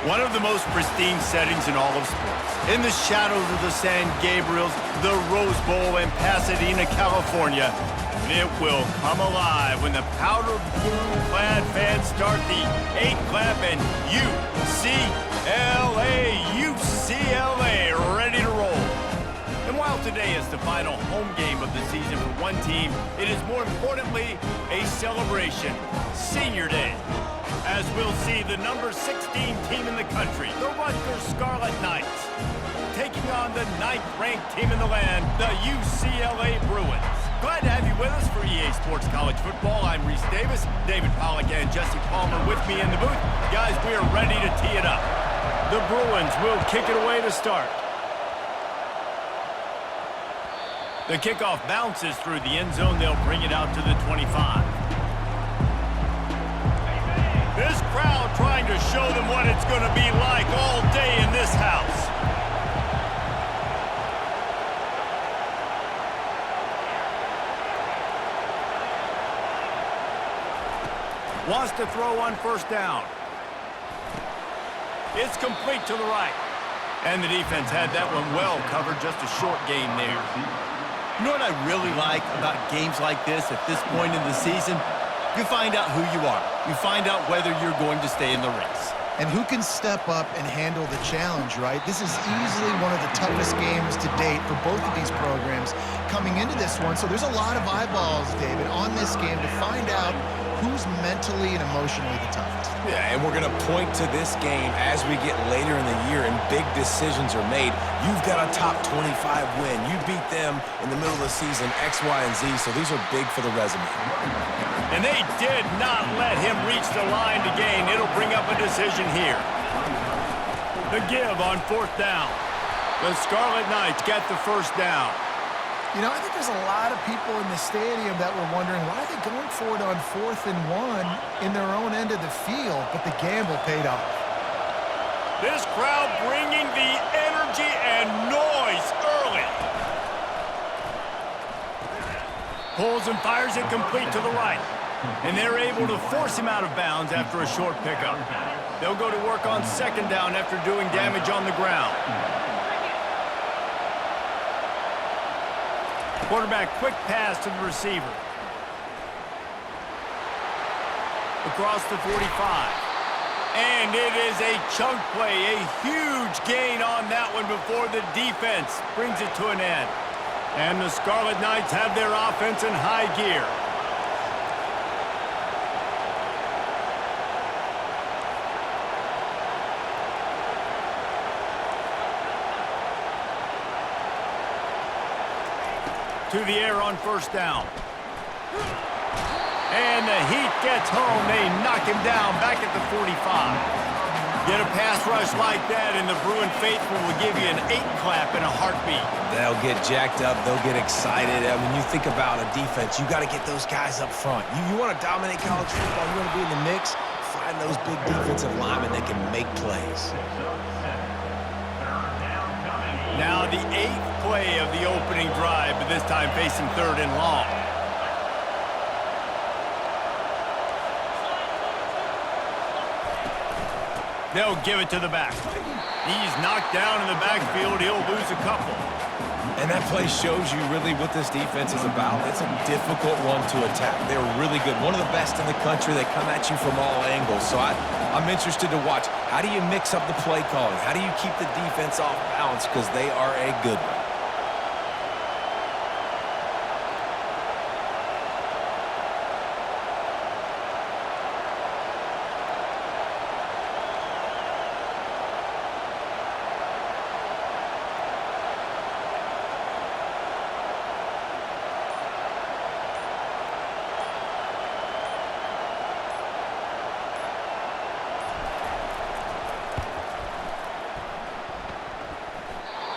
One of the most pristine settings in all of sports. In the shadows of the San Gabriels, the Rose Bowl in Pasadena, California. And it will come alive when the powder blue-clad fans start the 8 clap and UCLA, ready to roll. And while today is the final home game of the season for one team, it is more importantly a celebration, Senior Day. As we'll see the number 16 team in the country, the Rutgers Scarlet Knights, taking on the 9th-ranked team in the land, the UCLA Bruins. Glad to have you with us for EA Sports College Football. I'm Reese Davis, David Pollack and Jesse Palmer with me in the booth. Guys, we are ready to tee it up. The Bruins will kick it away to start. The kickoff bounces through the end zone. They'll bring it out to the 25. This crowd trying to show them what it's going to be like all day in this house. Wants to throw on first down. It's complete to the right. And the defense had that one well covered, just a short gain there. You know what I really like about games like this at this point in the season? You find out who you are. You find out whether you're going to stay in the race. And who can step up and handle the challenge, right? This is easily one of the toughest games to date for both of these programs coming into this one. So there's a lot of eyeballs, David, on this game to find out who's mentally and emotionally the toughest. Yeah, and we're going to point to this game as we get later in the year and big decisions are made. You've got a top 25 win. You beat them in the middle of the season, X, Y, and Z, so these are big for the resume. And they did not let him reach the line to gain. It'll bring up a decision here. The give on fourth down. The Scarlet Knights get the first down. You know, I think there's a lot of people in the stadium that were wondering why are they going for it on 4th and 1 in their own end of the field, but the gamble paid off. This crowd bringing the energy and noise early. Pulls and fires it complete to the right. And they're able to force him out of bounds after a short pickup. They'll go to work on second down after doing damage on the ground. Quarterback quick pass to the receiver. Across the 45. And it is a chunk play, a huge gain on that one before the defense brings it to an end. And the Scarlet Knights have their offense in high gear. To the air on first down. And the heat gets home. They knock him down back at the 45. Get a pass rush like that, and the Bruin faithful will give you an 8 clap in a heartbeat. They'll get jacked up. They'll get excited. I mean, you think about a defense, you got to get those guys up front. You want to dominate college football, you want to be in the mix, find those big defensive linemen that can make plays. Now the 8th play of the opening drive, but this time facing 3rd and long. They'll give it to the back. He's knocked down in the backfield. He'll lose a couple. And that play shows you really what this defense is about. It's a difficult one to attack. They're really good. One of the best in the country. They come at you from all angles. So I'm interested to watch. How do you mix up the play calling? How do you keep the defense off balance? Because they are a good one.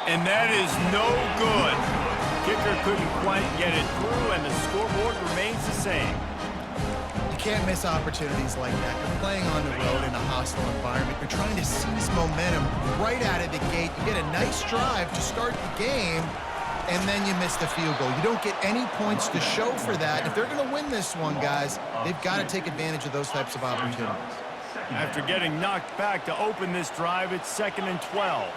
And that is no good. Kicker couldn't quite get it through, and the scoreboard remains the same. You can't miss opportunities like that. You're playing on the road in a hostile environment. You're trying to seize momentum right out of the gate. You get a nice drive to start the game, and then you miss the field goal. You don't get any points to show for that. If they're going to win this one, guys, they've got to take advantage of those types of opportunities. After getting knocked back to open this drive, it's 2nd and 12.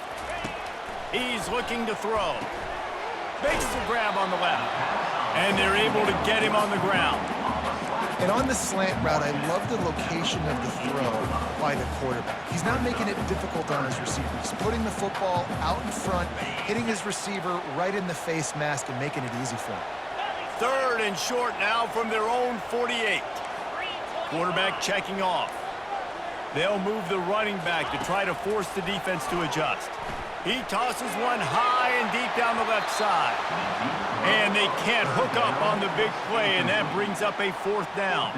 He's looking to throw. Makes the grab on the left. And they're able to get him on the ground. And on the slant route, I love the location of the throw by the quarterback. He's not making it difficult on his receiver. He's putting the football out in front, hitting his receiver right in the face mask and making it easy for him. 3rd and short now from their own 48. Quarterback checking off. They'll move the running back to try to force the defense to adjust. He tosses one high and deep down the left side. And they can't hook up on the big play, and that brings up a 4th down.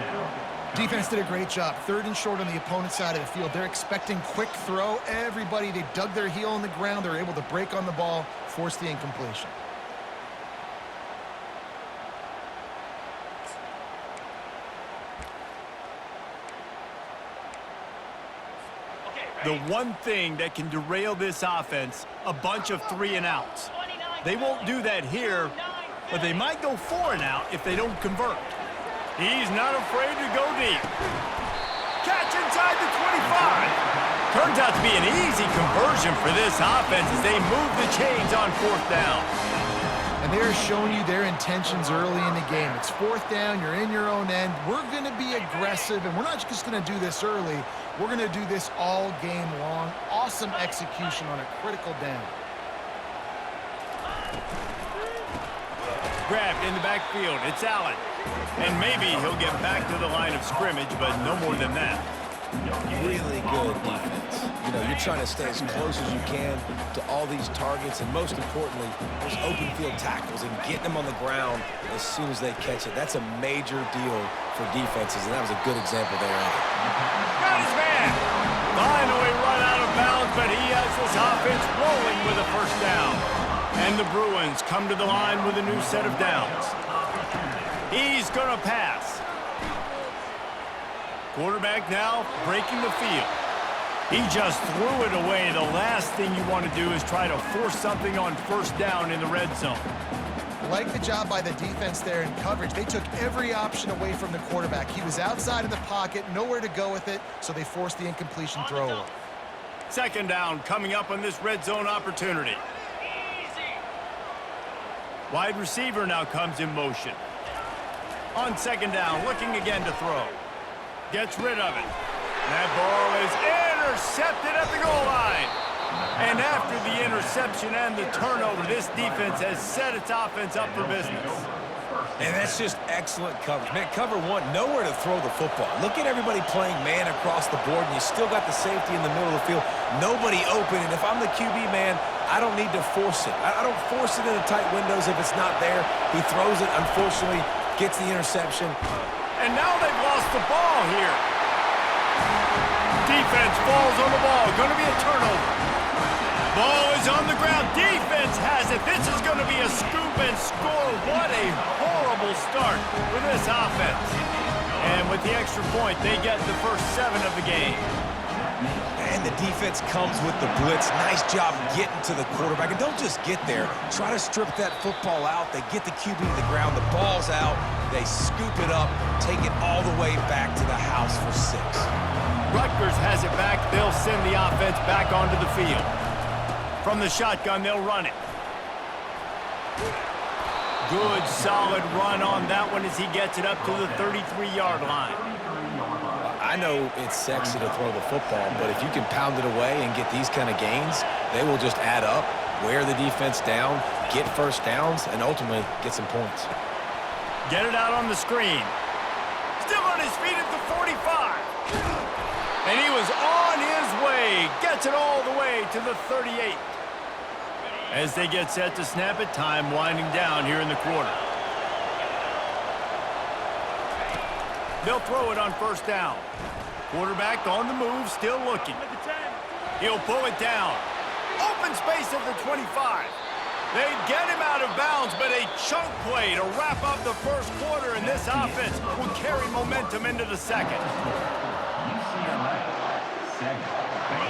Defense did a great job. 3rd and short on the opponent's side of the field. They're expecting quick throw. Everybody, they dug their heel on the ground. They're able to break on the ball, force the incompletion. The one thing that can derail this offense, a bunch of 3 and outs. They won't do that here, but they might go 4 and out if they don't convert. He's not afraid to go deep. Catch inside the 25. Turns out to be an easy conversion for this offense as they move the chains on 4th down. And they're showing you their intentions early in the game. It's 4th down, you're in your own end. We're going to be aggressive, and we're not just going to do this early. We're going to do this all game long. Awesome execution on a critical down. Grabbed in the backfield. It's Allen. And maybe he'll get back to the line of scrimmage, but no more than that. Really good defense. You know, you're trying to stay as close as you can to all these targets, and most importantly, those open field tackles and getting them on the ground as soon as they catch it. That's a major deal for defenses, and that was a good example there. Got his man. Finally run out of bounds, but he has this offense rolling with a 1st down. And the Bruins come to the line with a new set of downs. He's going to pass. Quarterback now breaking the field. He just threw it away. The last thing you want to do is try to force something on 1st down in the red zone. Like the job by the defense there in coverage. They took every option away from the quarterback. He was outside of the pocket, nowhere to go with it, so they forced the incompletion throw away. 2nd down coming up on this red zone opportunity. Wide receiver now comes in motion. On 2nd down, looking again to throw. Gets rid of it. That ball is intercepted at the goal line. And after the interception and the turnover, this defense has set its offense up for business. And that's just excellent coverage. Man, cover 1, nowhere to throw the football. Look at everybody playing man across the board, and you still got the safety in the middle of the field. Nobody open, and if I'm the QB, man, I don't need to force it. I don't force it into tight windows if it's not there. He throws it, unfortunately, gets the interception. And now they've lost the ball here. Defense falls on the ball. Going to be a turnover. Ball is on the ground. Defense has it. This is going to be a scoop and score. What a horrible start for this offense. And with the extra point, they get the first 7 of the game. And the defense comes with the blitz. Nice job getting to the quarterback. And don't just get there. Try to strip that football out. They get the QB to the ground. The ball's out. They scoop it up, take it all the way back to the house for 6. Rutgers has it back. They'll send the offense back onto the field. From the shotgun, they'll run it. Good, solid run on that one as he gets it up to the 33-yard line. I know it's sexy to throw the football, but if you can pound it away and get these kind of gains, they will just add up, wear the defense down, get 1st downs, and ultimately get some points. Get it out on the screen. Still on his feet at the 45. And he was on his way. Gets it all the way to the 38. As they get set to snap it, time winding down here in the quarter. They'll throw it on 1st down. Quarterback on the move, still looking. He'll pull it down. Open space at the 25. They get him out of bounds, but a chunk play to wrap up the 1st quarter, and this offense will carry momentum into the 2nd.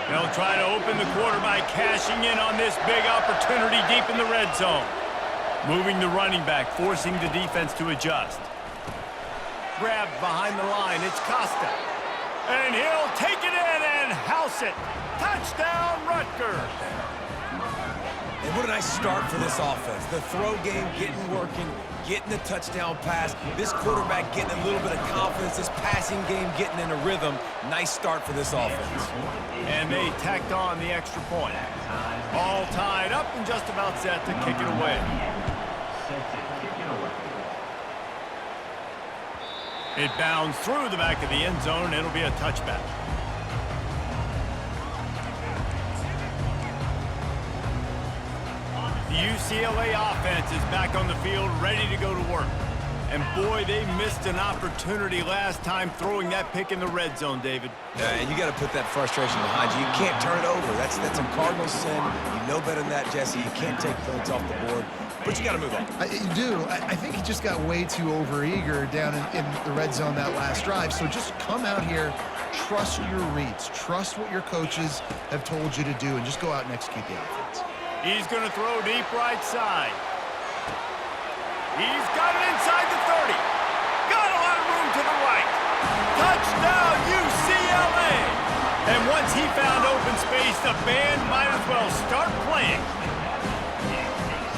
They'll try to open the quarter by cashing in on this big opportunity deep in the red zone. Moving the running back, forcing the defense to adjust. Grabbed behind the line, it's Costa. And he'll take it in and house it. Touchdown, Rutgers. And what a nice start for this offense. The throw game working, getting the touchdown pass. This quarterback getting a little bit of confidence. This passing game getting in a rhythm. Nice start for this offense. And they tacked on the extra point. All tied up and just about set to kick it away. It bounds through the back of the end zone. It'll be a touchback. The UCLA offense is back on the field, ready to go to work. And boy, they missed an opportunity last time throwing that pick in the red zone, David. Yeah, and you got to put that frustration behind you. You can't turn it over. That's a cardinal sin. You know better than that, Jesse. You can't take points off the board, but you got to move on. You do. I think he just got way too overeager down in the red zone that last drive. So just come out here, trust your reads, trust what your coaches have told you to do, and just go out and execute the offense. He's going to throw deep right side. He's got it inside the 30. Got a lot of room to the right. Touchdown, UCLA! And once he found open space, the band might as well start playing.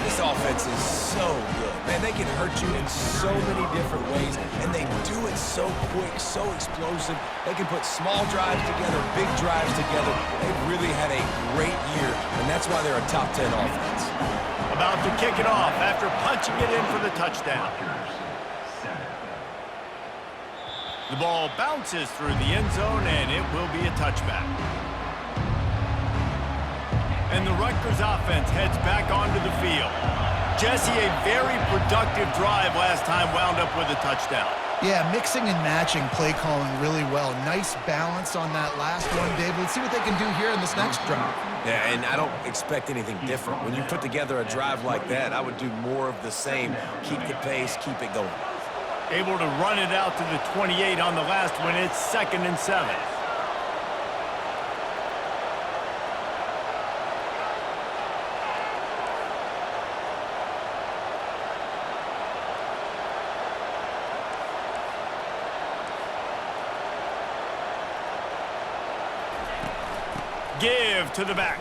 This offense is so good. Man, they can hurt you in so many different ways, and they do it so quick, so explosive. They can put small drives together, big drives together. They've really had a great year, and that's why they're a top 10 offense. About to kick it off after punching it in for the touchdown. The ball bounces through the end zone, and it will be a touchback. And the Rutgers offense heads back onto the field. Jesse, a very productive drive last time wound up with a touchdown. Yeah, mixing and matching play calling really well. Nice balance on that last one, David. Let's see what they can do here in this next drive. Yeah, and I don't expect anything different. When you put together a drive like that, I would do more of the same. Keep the pace, keep it going. Able to run it out to the 28 on the last one. It's 2nd and 7. Give to the back.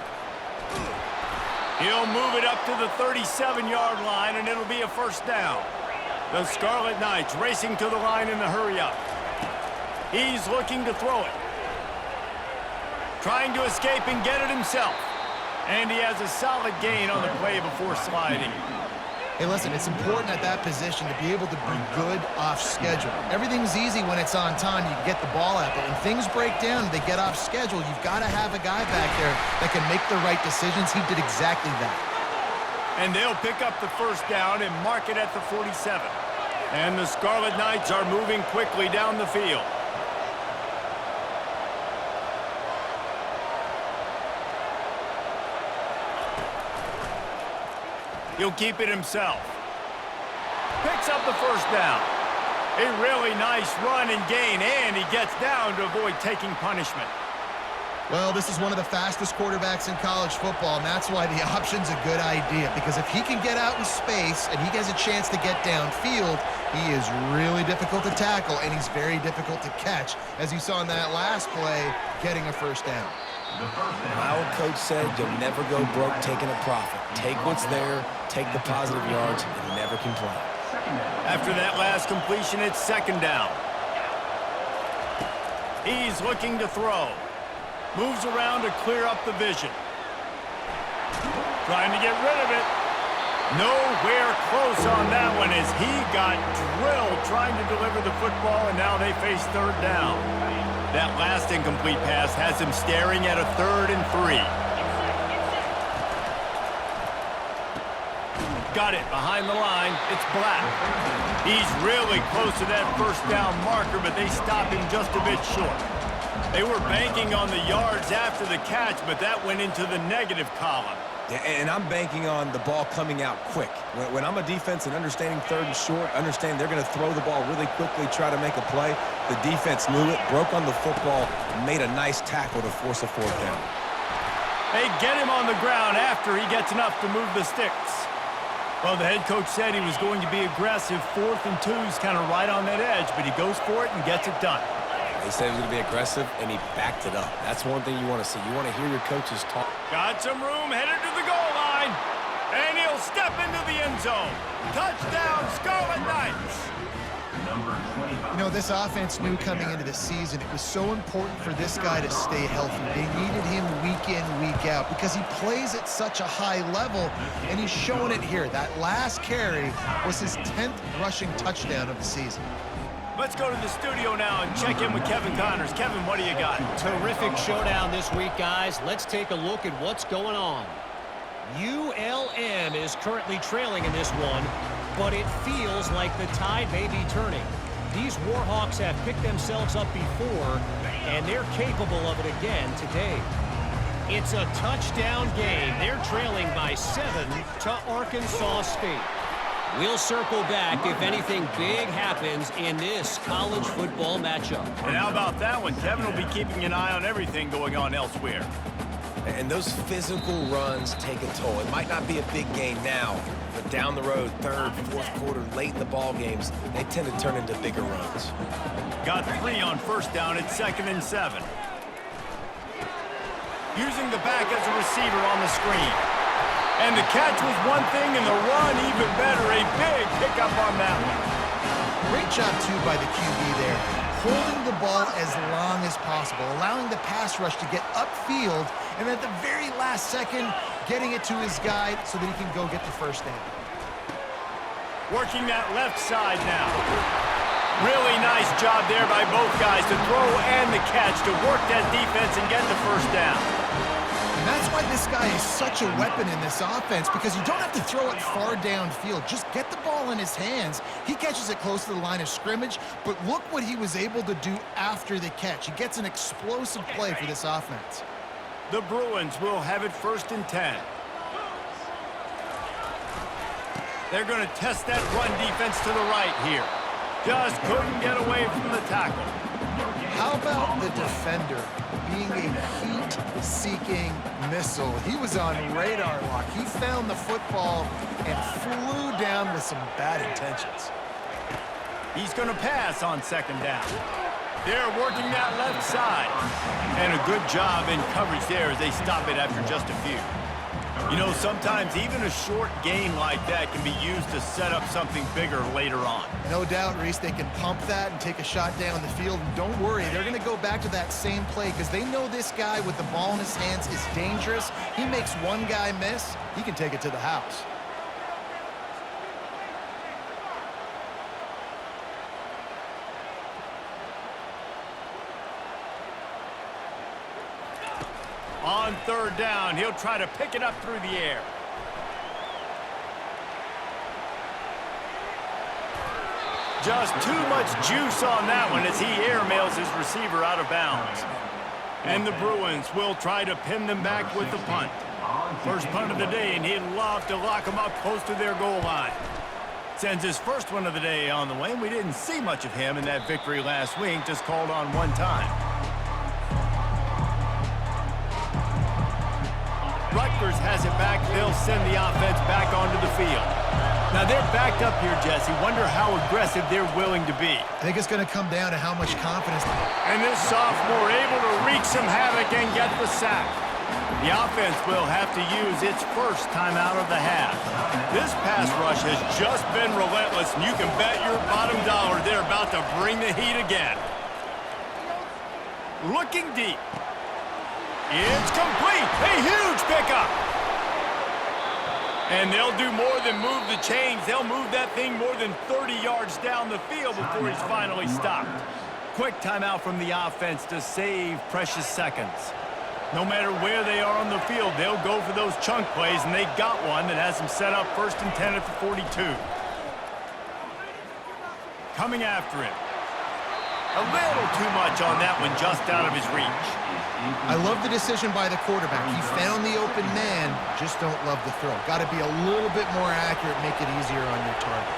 He'll move it up to the 37-yard line, and it'll be a first down. The Scarlet Knights racing to the line in the hurry-up. He's looking to throw it. Trying to escape and get it himself. And he has a solid gain on the play before sliding. Hey, listen, it's important at that position to be able to be good off schedule. Everything's easy when it's on time. You can get the ball out, but when things break down, they get off schedule. You've got to have a guy back there that can make the right decisions. He did exactly that. And they'll pick up the first down and mark it at the 47. And the Scarlet Knights are moving quickly down the field. He'll keep it himself. Picks up the first down. A really nice run and gain, and he gets down to avoid taking punishment. Well, this is one of the fastest quarterbacks in college football, and that's why the option's a good idea, because if he can get out in space and he has a chance to get downfield, he is really difficult to tackle, and he's very difficult to catch, as you saw in that last play, getting a first down. My old coach said you'll never go broke taking a profit. Take what's there, take the positive yards, and never complain. After that last completion, it's 2nd down. He's looking to throw. Moves around to clear up the vision. Trying to get rid of it. Nowhere close on that one as he got drilled trying to deliver the football, and now they face 3rd down. That last incomplete pass has him staring at a 3rd and 3. Got it behind the line. It's Black. He's really close to that first down marker, but they stop him just a bit short. They were banking on the yards after the catch, but that went into the negative column. Yeah, and I'm banking on the ball coming out quick. When I'm a defense and understanding 3rd and short, understand they're going to throw the ball really quickly, try to make a play. The defense knew it, broke on the football, made a nice tackle to force a 4th down. They get him on the ground after he gets enough to move the sticks. Well, the head coach said he was going to be aggressive. 4th and 2's kind of right on that edge, but he goes for it and gets it done. They said he was going to be aggressive, and he backed it up. That's one thing you want to see. You want to hear your coaches talk. Got some room, headed to the goal line. And he'll step into the end zone. Touchdown, Scarlet Knights. You know, this offense knew coming into the season it was so important for this guy to stay healthy. They needed him week in, week out because he plays at such a high level, and he's showing it here. That last carry was his 10th rushing touchdown of the season. Let's go to the studio now and check in with Kevin Connors. Kevin, what do you got? Terrific showdown this week, guys. Let's take a look at what's going on. ULM is currently trailing in this one, but it feels like the tide may be turning. These Warhawks have picked themselves up before, and they're capable of it again today. It's a touchdown game. They're trailing by 7 to Arkansas State. We'll circle back if anything big happens in this college football matchup. And how about that one? Kevin will be keeping an eye on everything going on elsewhere. And those physical runs take a toll. It might not be a big game now, but down the road, third, fourth quarter, late in the ball games, they tend to turn into bigger runs. Got 3 on first down at 2nd and 7. Using the back as a receiver on the screen. And the catch was one thing, and the run even better. A big pickup on that one. Great job, too, by the QB there, holding the ball as long as possible, allowing the pass rush to get upfield, and at the very last second, getting it to his guy so that he can go get the first down. Working that left side now. Really nice job there by both guys to throw and the catch to work that defense and get the first down. And that's why this guy is such a weapon in this offense, because you don't have to throw it far downfield. Just get the ball in his hands. He catches it close to the line of scrimmage, but look what he was able to do after the catch. He gets an explosive play for this offense. The Bruins will have it 1st and 10. They're going to test that run defense to the right here. Just couldn't get away from the tackle. How about the defender being a heat-seeking missile? He was on radar lock. He found the football and flew down with some bad intentions. He's going to pass on 2nd down. They're working that left side. And a good job in coverage there as they stop it after just a few. You know, sometimes even a short gain like that can be used to set up something bigger later on. No doubt, Reese, they can pump that and take a shot down the field. And don't worry, they're going to go back to that same play because they know this guy with the ball in his hands is dangerous. He makes one guy miss, he can take it to the house. On 3rd down, he'll try to pick it up through the air. Just too much juice on that one as he airmails his receiver out of bounds. And the Bruins will try to pin them back with the punt. First punt of the day, and he'd love to lock them up close to their goal line. Sends his first one of the day on the way, and we didn't see much of him in that victory last week, just called on one time. Rutgers has it back. They'll send the offense back onto the field. Now they're backed up here, Jesse. Wonder how aggressive they're willing to be. I think it's going to come down to how much confidence. And this sophomore able to wreak some havoc and get the sack. The offense will have to use its first timeout of the half. This pass rush has just been relentless, and you can bet your bottom dollar they're about to bring the heat again. Looking deep. It's complete. A huge pickup. And they'll do more than move the chains. They'll move that thing more than 30 yards down the field before he's finally stopped. Quick timeout from the offense to save precious seconds. No matter where they are on the field, they'll go for those chunk plays, and they got one that has them set up 1st and 10 at the 42. Coming after him. A little too much on that one, just out of his reach. I love the decision by the quarterback. He found the open man, just don't love the throw. Got to be a little bit more accurate, make it easier on your target.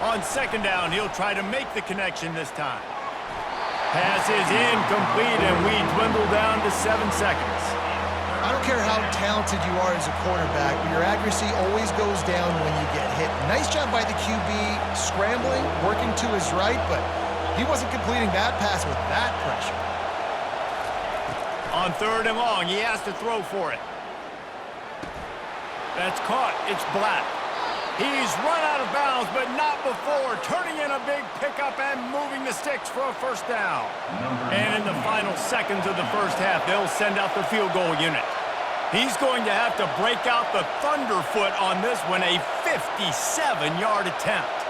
On 2nd down, he'll try to make the connection this time. Pass is incomplete, and we dwindle down to 7 seconds. I don't care how talented you are as a quarterback, but your accuracy always goes down when you get hit. Nice job by the QB scrambling, working to his right, but He wasn't completing that pass with that pressure. On 3rd and long, he has to throw for it. That's caught. It's Black. He's run out of bounds, but not before turning in a big pickup and moving the sticks for a first down. And in the final seconds of the first half, they'll send out the field goal unit. He's going to have to break out the thunderfoot on this one, a 57-yard attempt.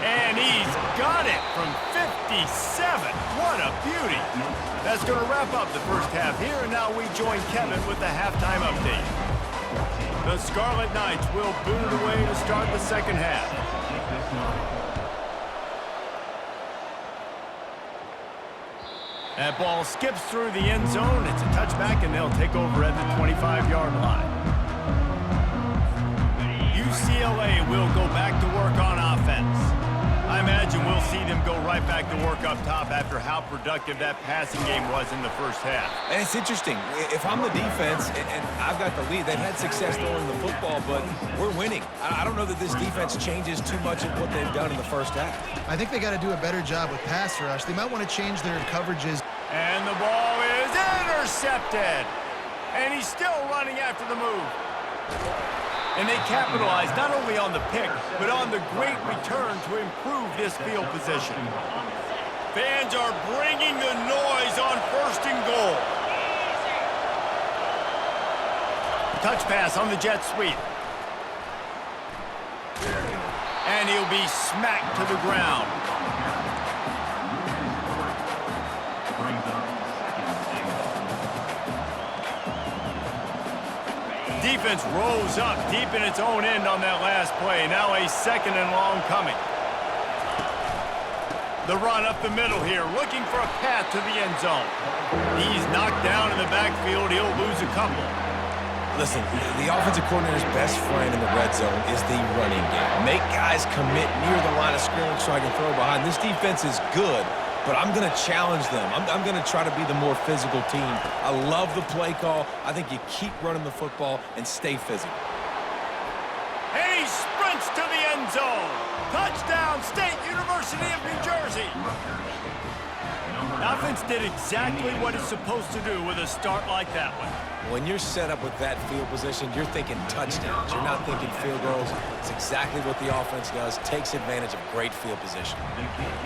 And he's got it from 57. What a beauty. That's going to wrap up the first half here, and now we join Kevin with the halftime update. The Scarlet Knights will boot it away to start the second half. That ball skips through the end zone. It's a touchback, and they'll take over at the 25-yard line. UCLA will go back to work on offense. I imagine we'll see them go right back to work up top after how productive that passing game was in the first half. And it's interesting. If I'm the defense and I've got the lead, they've had success throwing the football, but we're winning. I don't know that this defense changes too much of what they've done in the first half. I think they got to do a better job with pass rush. They might want to change their coverages. And the ball is intercepted. And he's still running after the move. And they capitalize not only on the pick, but on the great return to improve this field position. Fans are bringing the noise on 1st and goal. Touch pass on the jet sweep. And he'll be smacked to the ground. Defense rolls up deep in its own end on that last play. Now a 2nd and long coming. The run up the middle here, looking for a path to the end zone. He's knocked down in the backfield. He'll lose a couple. Listen, the offensive coordinator's best friend in the red zone is the running game. Make guys commit near the line of scrimmage so I can throw behind. This defense is good, but I'm going to challenge them. I'm going to try to be the more physical team. I love the play call. I think you keep running the football and stay physical. And he sprints to the end zone. Touchdown, State University of New Jersey. Offense did exactly what it's supposed to do with a start like that one. When you're set up with that field position, you're thinking touchdowns. You're not thinking field goals. It's exactly what the offense does. Takes advantage of great field position.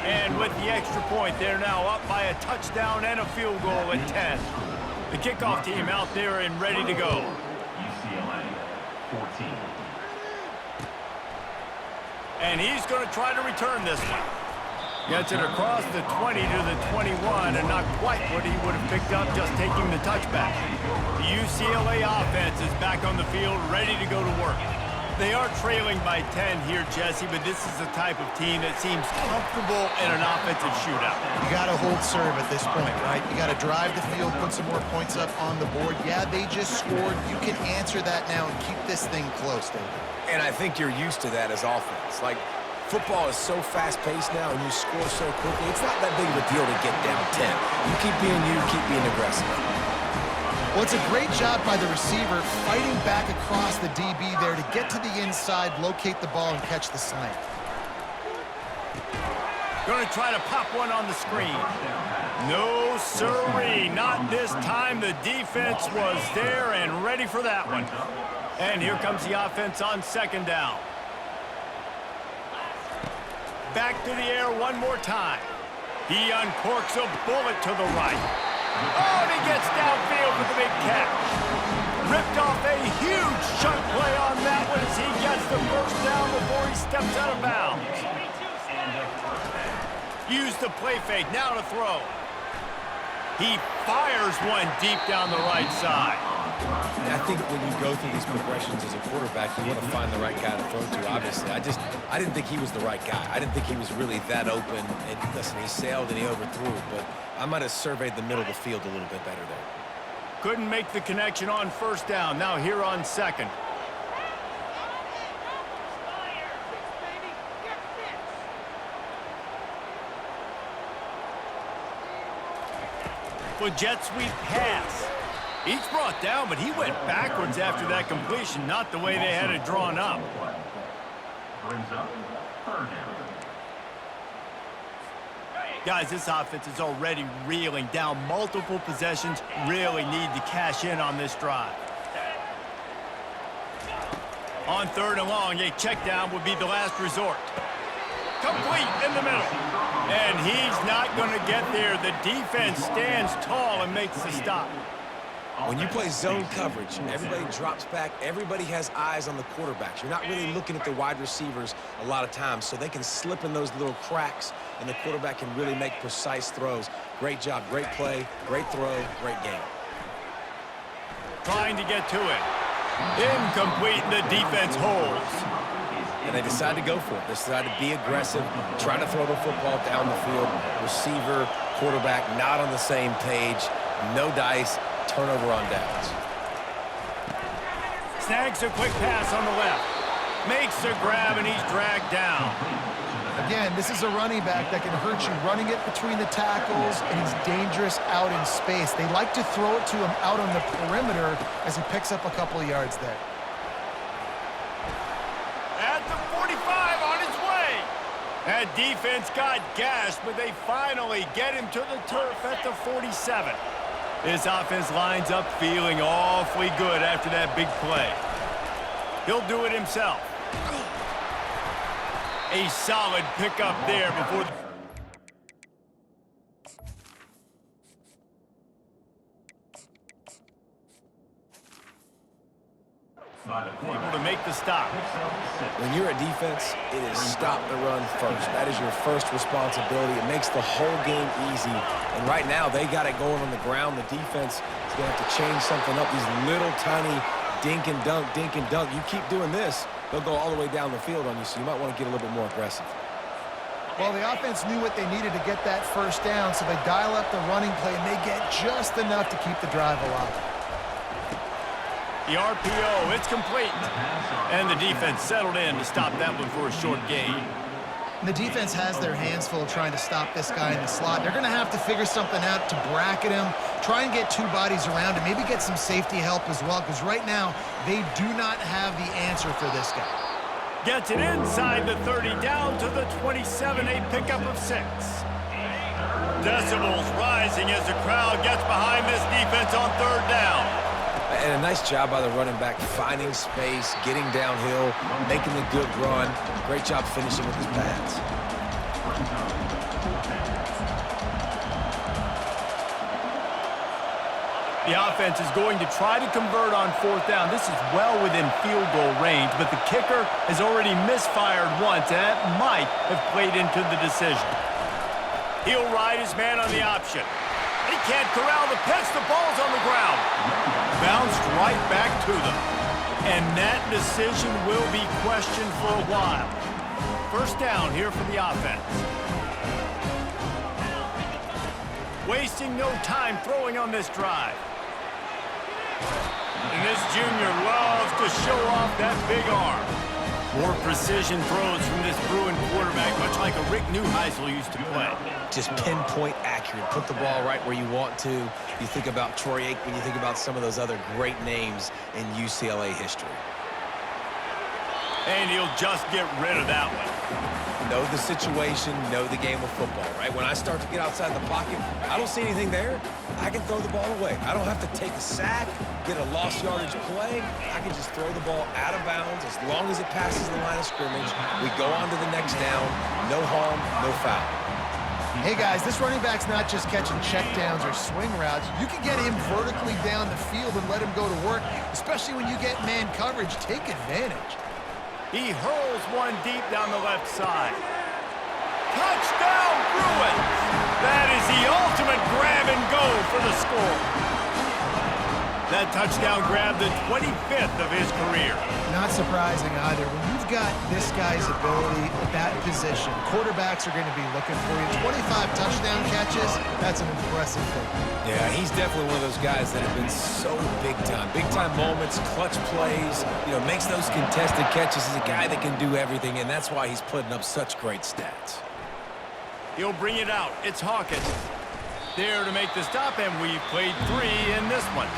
And with the extra point, they're now up by a touchdown and a field goal at 10. The kickoff team out there and ready to go. UCLA 14. And he's going to try to return this one. Gets it across the 20 to the 21, and not quite what he would have picked up just taking the touchback. The UCLA offense is back on the field, ready to go to work. They are trailing by 10 here, Jesse, but this is the type of team that seems comfortable in an offensive shootout. You got to hold serve at this point, right? You got to drive the field, put some more points up on the board. Yeah, they just scored. You can answer that now and keep this thing close, David. And I think you're used to that as offense. Like, football is so fast-paced now, and you score so quickly. It's not that big of a deal to get down 10. You keep being you, keep being aggressive. Well, it's a great job by the receiver fighting back across the DB there to get to the inside, locate the ball, and catch the slant. Going to try to pop one on the screen. No, sirree. Not this time. The defense was there and ready for that one. And here comes the offense on 2nd down. Back to the air one more time. He uncorks a bullet to the right. Oh, and he gets downfield with a big catch. Ripped off a huge chunk play on that one as he gets the first down before he steps out of bounds. Use the play fake, now to throw. He fires one deep down the right side. I think when you go through these progressions as a quarterback, you want to find the right guy to throw to, obviously. I didn't think he was the right guy. I didn't think he was really that open. And listen, he sailed and he overthrew, but I might have surveyed the middle of the field a little bit better there. Couldn't make the connection on 1st down. Now here on 2nd. With jet sweep pass. Each brought down, but he went backwards after that completion, not the way they had it drawn up. Brings up third down. Guys, this offense is already reeling down multiple possessions. Really need to cash in on this drive. On third and long, a check down would be the last resort. Complete in the middle. And he's not going to get there. The defense stands tall and makes the stop. When you play zone coverage, everybody drops back. Everybody has eyes on the quarterbacks. You're not really looking at the wide receivers a lot of times, so they can slip in those little cracks, and the quarterback can really make precise throws. Great job, great play, great throw, great game. Trying to get to it. Incomplete, the defense holds. And they decide to go for it. They decide to be aggressive, try to throw the football down the field. Receiver, quarterback, not on the same page. No dice, turnover on downs. Snags a quick pass on the left. Makes a grab, and he's dragged down. Again, this is a running back that can hurt you, running it between the tackles, and he's dangerous out in space. They like to throw it to him out on the perimeter as he picks up a couple of yards there. At the 45, on his way. That defense got gashed, but they finally get him to the turf at the 47. This offense lines up feeling awfully good after that big play. He'll do it himself. A solid pickup there before able to make the stop. When you're a defense, it is stop the run first. That is your first responsibility. It makes the whole game easy. And right now, they got it going on the ground. The defense is going to have to change something up. These little tiny dink and dunk, dink and dunk. You keep doing this, they'll go all the way down the field on you, so you might want to get a little bit more aggressive. Well, the offense knew what they needed to get that first down, so they dial up the running play, and they get just enough to keep the drive alive. The RPO, it's complete. And the defense settled in to stop that one for a short gain. And the defense has their hands full trying to stop this guy in the slot. They're going to have to figure something out to bracket him, try and get two bodies around him, maybe get some safety help as well, because right now they do not have the answer for this guy. Gets it inside the 30, down to the 27, a pickup of 6. Decibels rising as the crowd gets behind this defense on third down. And a nice job by the running back, finding space, getting downhill, making the good run. Great job finishing with his pads. The offense is going to try to convert on fourth down. This is well within field goal range, but the kicker has already misfired once, and that might have played into the decision. He'll ride his man on the option. He can't corral the pitch. The ball's on the ground. Bounced right back to them. And that decision will be questioned for a while. First down here for the offense. Wasting no time throwing on this drive. And this junior loves to show off that big arm. More precision throws from this Bruin quarterback, much like a Rick Neuheisel used to play. Just pinpoint accurate. Put the ball right where you want to. You think about Troy Aikman, you think about some of those other great names in UCLA history. And he'll just get rid of that one. Know the situation, know the game of football, right? When I start to get outside the pocket, I don't see anything there. I can throw the ball away. I don't have to take a sack, get a lost yardage play. I can just throw the ball out of bounds as long as it passes the line of scrimmage. We go on to the next down. No harm, no foul. Hey, guys, this running back's not just catching checkdowns or swing routes. You can get him vertically down the field and let him go to work, especially when you get man coverage. Take advantage. He hurls one deep down the left side. Touchdown, Bruins! That is the ultimate grab and go for the score. That touchdown grabbed the 25th of his career. Not surprising either. When you've got this guy's ability at that position, quarterbacks are going to be looking for you. 25 touchdown catches, that's an impressive thing. Yeah, he's definitely one of those guys that have been so big time. Big time moments, clutch plays, makes those contested catches. He's a guy that can do everything, and that's why he's putting up such great stats. He'll bring it out. It's Hawkins. there to make the stop, and we've played 3 in this one.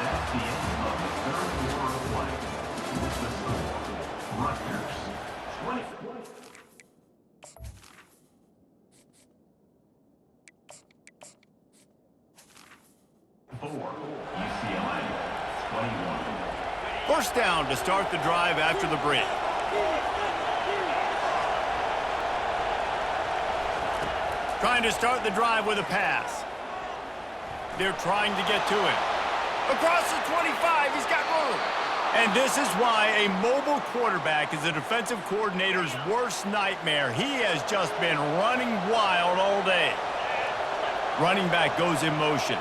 That's the end of the third quarter of play. The score, Rutgers 20. 4, UCLA 21. First down to start the drive after the break. Trying to start the drive with a pass. They're trying to get to him. Across the 25, he's got room. And this is why a mobile quarterback is a defensive coordinator's worst nightmare. He has just been running wild all day. Running back goes in motion.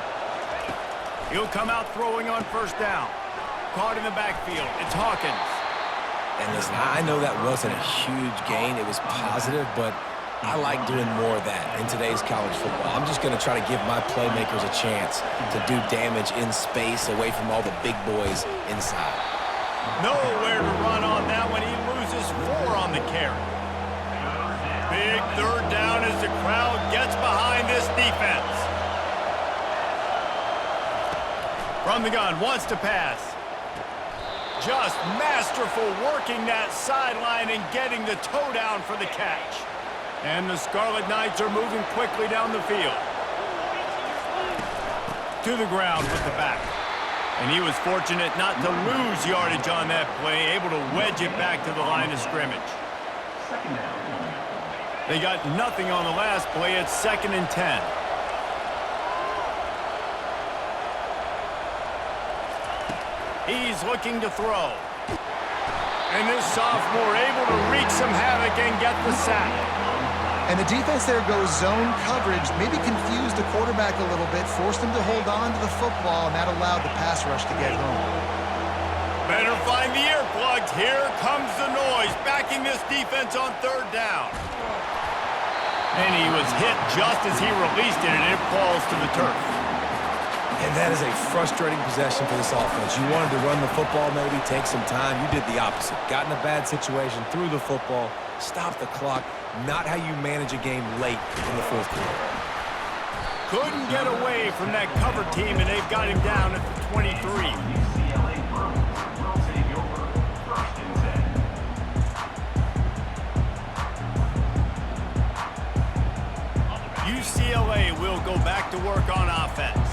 He'll come out throwing on first down. Caught in the backfield. It's Hawkins. And listen, I know that wasn't a huge gain. It was positive, but I like doing more of that in today's college football. I'm just going to try to give my playmakers a chance to do damage in space away from all the big boys inside. Nowhere to run on that one. He loses 4 on the carry. Big third down as the crowd gets behind this defense. From the gun, wants to pass. Just masterful working that sideline and getting the toe down for the catch. And the Scarlet Knights are moving quickly down the field. To the ground with the back. And he was fortunate not to lose yardage on that play, able to wedge it back to the line of scrimmage. Second down. They got nothing on the last play. It's 2nd and 10. He's looking to throw. And this sophomore able to wreak some havoc and get the sack. And the defense there goes zone coverage, maybe confused the quarterback a little bit, forced him to hold on to the football, and that allowed the pass rush to get home. Better find the earplugs. Here comes the noise, backing this defense on third down. And he was hit just as he released it, and it falls to the turf. And that is a frustrating possession for this offense. You wanted to run the football, maybe take some time. You did the opposite. Got in a bad situation, threw the football, stopped the clock. Not how you manage a game late in the fourth quarter. Couldn't get away from that cover team, and they've got him down at the 23. UCLA will take over 1st and 10. UCLA will go back to work on offense.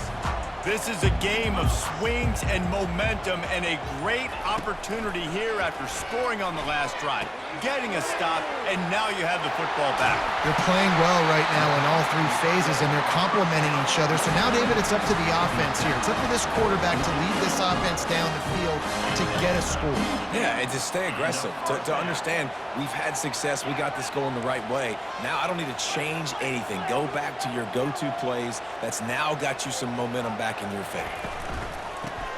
This is a game of swings and momentum, and a great opportunity here after scoring on the last drive, getting a stop, and now you have the football back. They're playing well right now in all 3 phases, and they're complementing each other. So now, David, it's up to the offense here. It's up to this quarterback to lead this offense down the field to get a score. Yeah, and to stay aggressive, to understand we've had success, we got this going the right way. Now I don't need to change anything. Go back to your go-to plays. That's now got you some momentum back in your favor.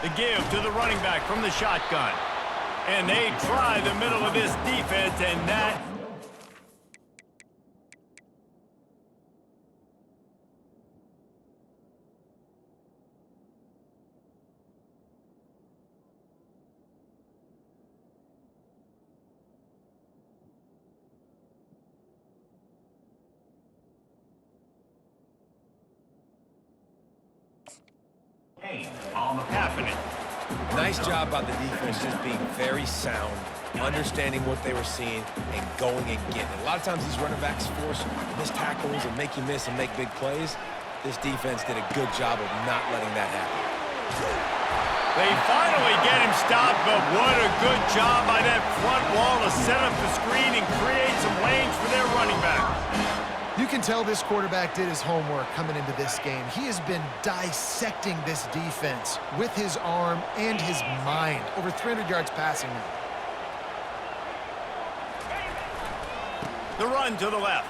The give to the running back from the shotgun. And they try the middle of this defense, and that... happening. Nice job by the defense just being very sound, understanding what they were seeing, and going and getting it. A lot of times these running backs force missed tackles and make you miss and make big plays. This defense did a good job of not letting that happen. They finally get him stopped, but what a good job by that front wall to set up the screen and create some lanes for their running back. You can tell this quarterback did his homework coming into this game. He has been dissecting this defense with his arm and his mind. Over 300 yards passing now. The run to the left.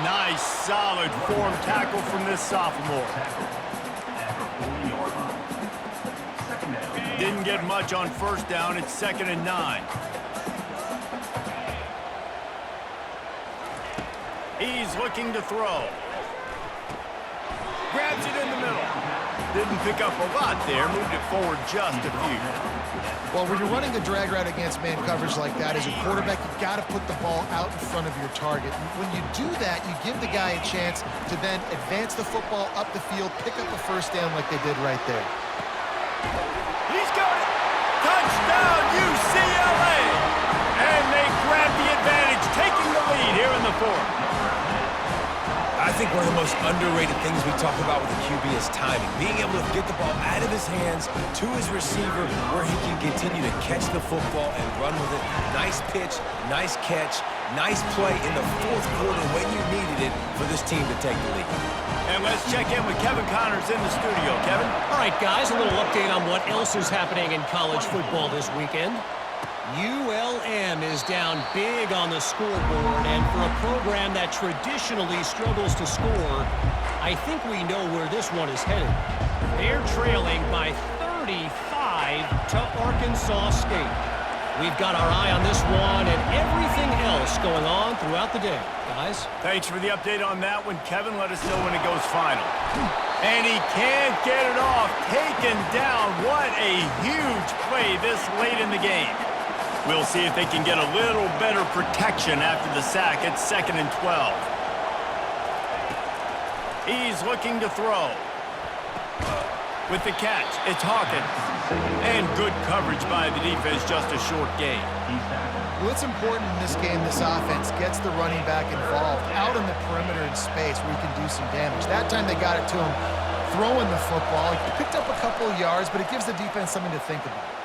Nice, solid form tackle from this sophomore. Didn't get much on first down. It's 2nd and 9. He's looking to throw. Grabs it in the middle. didn't pick up a lot there, moved it forward just a few. Well, when you're running a drag route against man coverage like that, as a quarterback, you got to put the ball out in front of your target. When you do that, you give the guy a chance to then advance the football up the field, pick up a first down like they did right there. He's got it! Touchdown, UCLA! And they grab the advantage, taking the lead here in the fourth. I think one of the most underrated things we talk about with the QB is timing. Being able to get the ball out of his hands to his receiver where he can continue to catch the football and run with it. Nice pitch, nice catch, nice play in the fourth quarter when you needed it for this team to take the lead. And let's check in with Kevin Connors in the studio. Kevin? All right, guys, a little update on what else is happening in college football this weekend. ULM is down big on the scoreboard, and for a program that traditionally struggles to score, I think we know where this one is headed. They're trailing by 35 to Arkansas State. We've got our eye on this one and everything else going on throughout the day, guys. Thanks for the update on that one, Kevin. Let us know when it goes final. And he can't get it off. Taken down. What a huge play this late in the game. We'll see if they can get a little better protection after the sack at 2nd and 12. He's looking to throw. With the catch, it's Hawkins. And good coverage by the defense, just a short gain. Well, it's important in this game this offense gets the running back involved out in the perimeter in space where he can do some damage. That time they got it to him throwing the football. He picked up a couple of yards, but it gives the defense something to think about.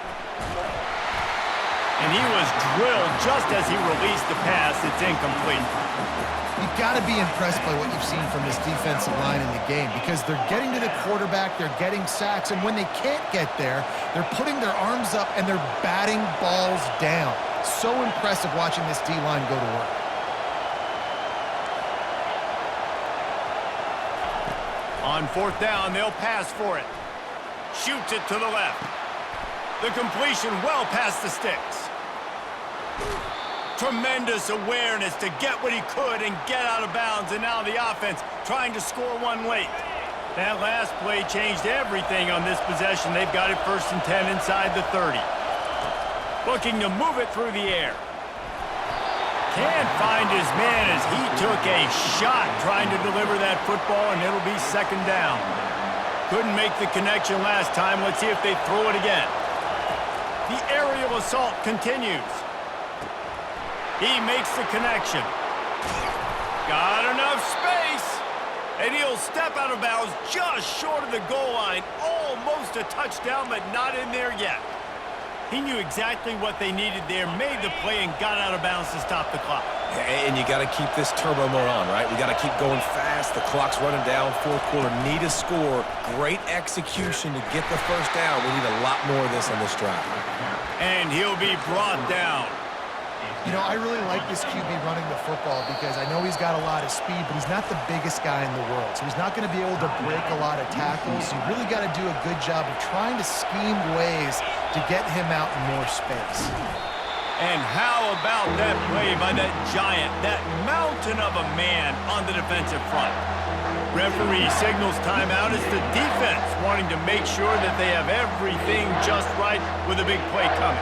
And he was drilled just as he released the pass. It's incomplete. You've got to be impressed by what you've seen from this defensive line in the game because they're getting to the quarterback, they're getting sacks, and when they can't get there, they're putting their arms up and they're batting balls down. So impressive watching this D-line go to work. On 4th down, they'll pass for it. Shoots it to the left. The completion well past the sticks. Tremendous awareness to get what he could and get out of bounds, and now the offense trying to score one late. That last play changed everything on this possession. They've got it 1st and 10 inside the 30. Looking to move it through the air. Can't find his man as he took a shot trying to deliver that football, and it'll be 2nd down. Couldn't make the connection last time. Let's see if they throw it again. The aerial assault continues. He makes the connection. Got enough space. And he'll step out of bounds just short of the goal line. Almost a touchdown, but not in there yet. He knew exactly what they needed there, made the play, and got out of bounds to stop the clock. And you got to keep this turbo mode on, right? We got to keep going fast. The clock's running down. 4th quarter, need a score. Great execution to get the first down. We need a lot more of this on this drive. And he'll be brought down. You know, I really like this QB running the football because I know he's got a lot of speed, but he's not the biggest guy in the world. So he's not going to be able to break a lot of tackles. So you really got to do a good job of trying to scheme ways to get him out in more space. And how about that play by that giant, that mountain of a man on the defensive front? Referee signals timeout as the defense wanting to make sure that they have everything just right with a big play coming.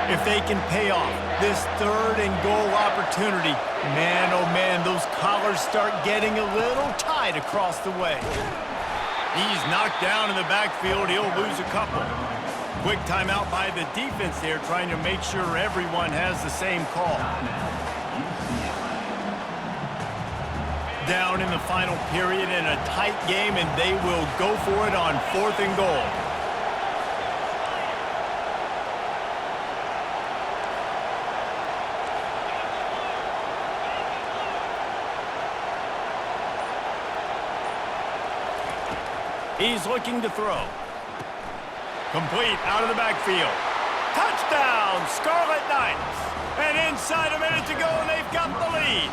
If they can pay off this 3rd and goal opportunity, man, oh man, those collars start getting a little tight across the way. He's knocked down in the backfield. He'll lose a couple. Quick timeout by the defense there, trying to make sure everyone has the same call. Down in the final period in a tight game, and they will go for it on 4th and goal. He's looking to throw. Complete out of the backfield. Touchdown, Scarlet Knights. And inside a minute to go, and they've got the lead.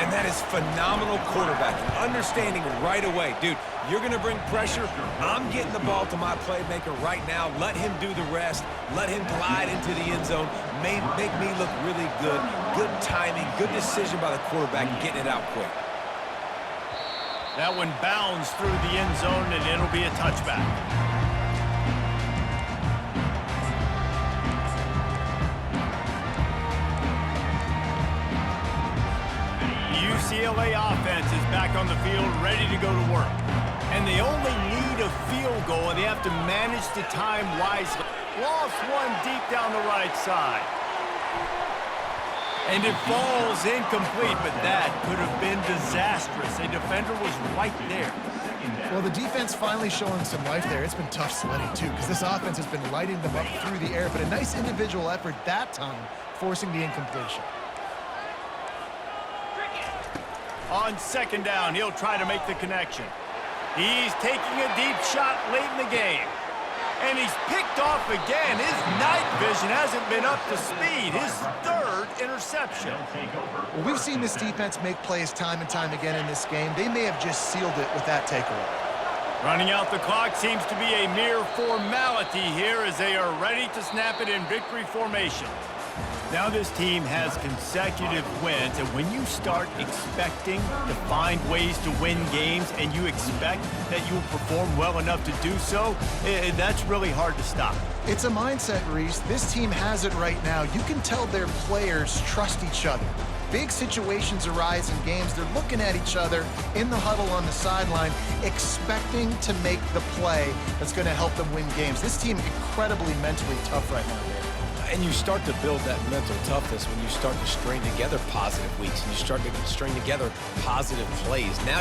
And that is phenomenal quarterbacking. Understanding right away. Dude, you're going to bring pressure. I'm getting the ball to my playmaker right now. Let him do the rest. Let him glide into the end zone. Make me look really good. Good timing. Good decision by the quarterback getting it out quick. That one bounds through the end zone, and it'll be a touchback. The UCLA offense is back on the field, ready to go to work. And they only need a field goal, and they have to manage the time wisely. Lost one deep down the right side. And it falls incomplete, but that could have been disastrous. A defender was right there. Well, the defense finally showing some life there. It's been tough sledding, too, because this offense has been lighting them up through the air, but a nice individual effort that time, forcing the incompletion. On second down, he'll try to make the connection. He's taking a deep shot late in the game. And he's picked off again. His night vision hasn't been up to speed. His third interception. Well, we've seen this defense make plays time and time again in this game. They may have just sealed it with that takeaway. Running out the clock seems to be a mere formality here as they are ready to snap it in victory formation. Now this team has consecutive wins, and when you start expecting to find ways to win games and you expect that you will perform well enough to do so, that's really hard to stop. It's a mindset, Reese. This team has it right now. You can tell their players trust each other. Big situations arise in games. They're looking at each other in the huddle on the sideline, expecting to make the play that's going to help them win games. This team incredibly mentally tough right now, Dave. And you start to build that mental toughness when you start to string together positive weeks and you start to string together positive plays. Now